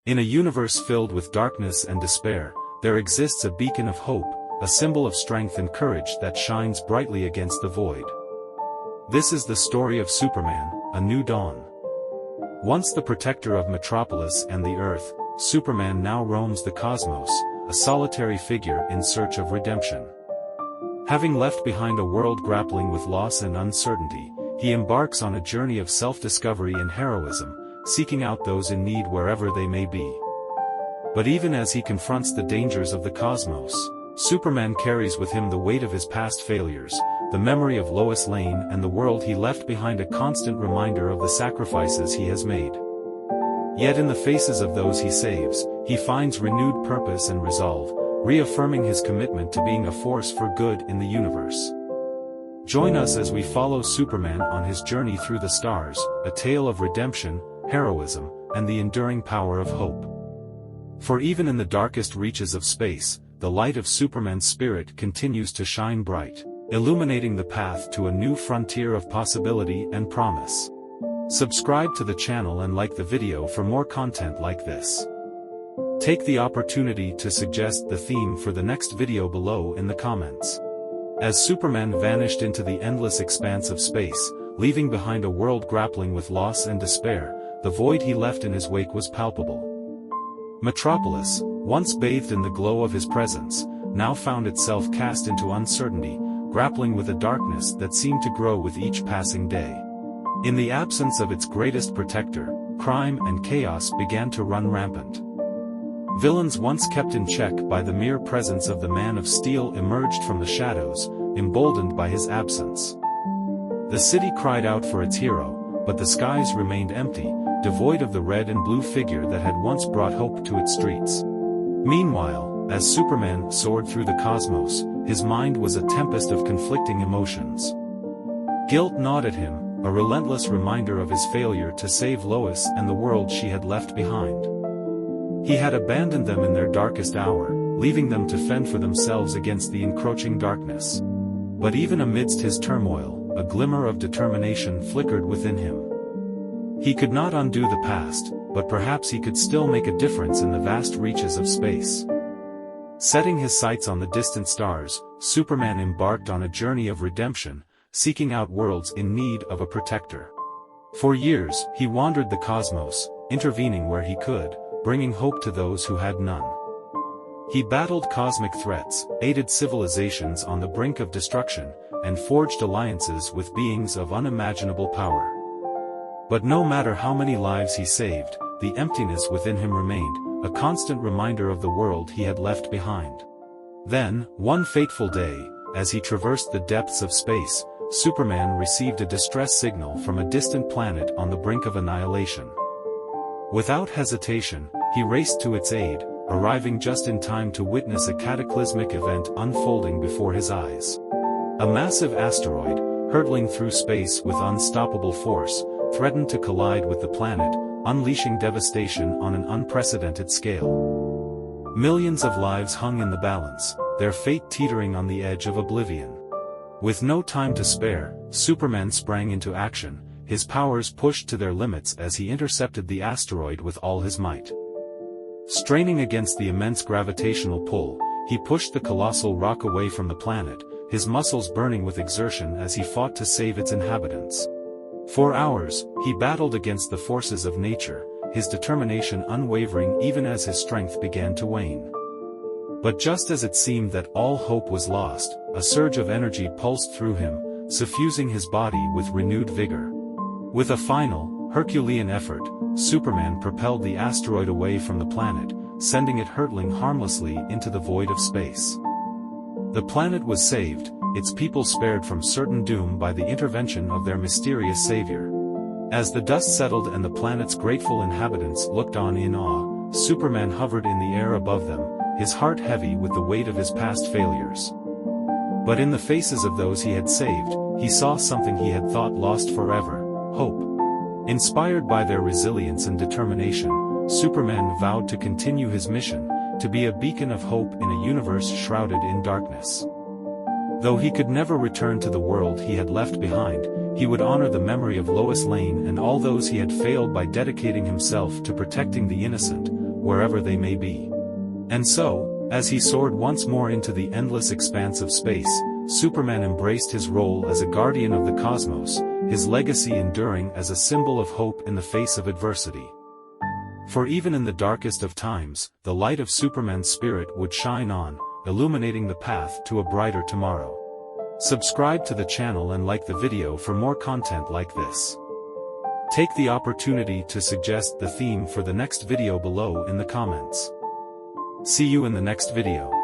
In a universe filled with darkness and despair, there exists a beacon of hope, a symbol of strength and courage that shines brightly against the void. This is the story of Superman, A New Dawn. Once the protector of Metropolis and the Earth, Superman now roams the cosmos, a solitary figure in search of redemption. Having left behind a world grappling with loss and uncertainty, he embarks on a journey of self-discovery and heroism, seeking out those in need wherever they may be. But even as he confronts the dangers of the cosmos, Superman carries with him the weight of his past failures, the memory of Lois Lane and the world he left behind, a constant reminder of the sacrifices he has made. Yet in the faces of those he saves, he finds renewed purpose and resolve, reaffirming his commitment to being a force for good in the universe. Join us as we follow Superman on his journey through the stars, a tale of redemption, heroism, and the enduring power of hope. For even in the darkest reaches of space, the light of Superman's spirit continues to shine bright, illuminating the path to a new frontier of possibility and promise. Subscribe to the channel and like the video for more content like this. Take the opportunity to suggest the theme for the next video below in the comments. As Superman vanished into the endless expanse of space, leaving behind a world grappling with loss and despair, the void he left in his wake was palpable. Metropolis, once bathed in the glow of his presence, now found itself cast into uncertainty, grappling with a darkness that seemed to grow with each passing day. In the absence of its greatest protector, crime and chaos began to run rampant. Villains once kept in check by the mere presence of the Man of Steel emerged from the shadows, emboldened by his absence. The city cried out for its hero, but the skies remained empty, devoid of the red and blue figure that had once brought hope to its streets. Meanwhile, as Superman soared through the cosmos, his mind was a tempest of conflicting emotions. Guilt gnawed at him, a relentless reminder of his failure to save Lois and the world she had left behind. He had abandoned them in their darkest hour, leaving them to fend for themselves against the encroaching darkness. But even amidst his turmoil, a glimmer of determination flickered within him. He could not undo the past, but perhaps he could still make a difference in the vast reaches of space. Setting his sights on the distant stars, Superman embarked on a journey of redemption, seeking out worlds in need of a protector. For years, he wandered the cosmos, intervening where he could, bringing hope to those who had none. He battled cosmic threats, aided civilizations on the brink of destruction, and forged alliances with beings of unimaginable power. But no matter how many lives he saved, the emptiness within him remained, a constant reminder of the world he had left behind. Then, one fateful day, as he traversed the depths of space, Superman received a distress signal from a distant planet on the brink of annihilation. Without hesitation, he raced to its aid, arriving just in time to witness a cataclysmic event unfolding before his eyes. A massive asteroid, hurtling through space with unstoppable force, threatened to collide with the planet, unleashing devastation on an unprecedented scale. Millions of lives hung in the balance, their fate teetering on the edge of oblivion. With no time to spare, Superman sprang into action, his powers pushed to their limits as he intercepted the asteroid with all his might. Straining against the immense gravitational pull, he pushed the colossal rock away from the planet, his muscles burning with exertion as he fought to save its inhabitants. For hours, he battled against the forces of nature, his determination unwavering even as his strength began to wane. But just as it seemed that all hope was lost, a surge of energy pulsed through him, suffusing his body with renewed vigor. With a final, Herculean effort, Superman propelled the asteroid away from the planet, sending it hurtling harmlessly into the void of space. The planet was saved, its people spared from certain doom by the intervention of their mysterious savior. As the dust settled and the planet's grateful inhabitants looked on in awe, Superman hovered in the air above them, his heart heavy with the weight of his past failures. But in the faces of those he had saved, he saw something he had thought lost forever: hope. Inspired by their resilience and determination, Superman vowed to continue his mission, to be a beacon of hope in a universe shrouded in darkness. Though he could never return to the world he had left behind, he would honor the memory of Lois Lane and all those he had failed by dedicating himself to protecting the innocent, wherever they may be. And so, as he soared once more into the endless expanse of space, Superman embraced his role as a guardian of the cosmos, his legacy enduring as a symbol of hope in the face of adversity. For even in the darkest of times, the light of Superman's spirit would shine on, illuminating the path to a brighter tomorrow. Subscribe to the channel and like the video for more content like this. Take the opportunity to suggest the theme for the next video below in the comments. See you in the next video.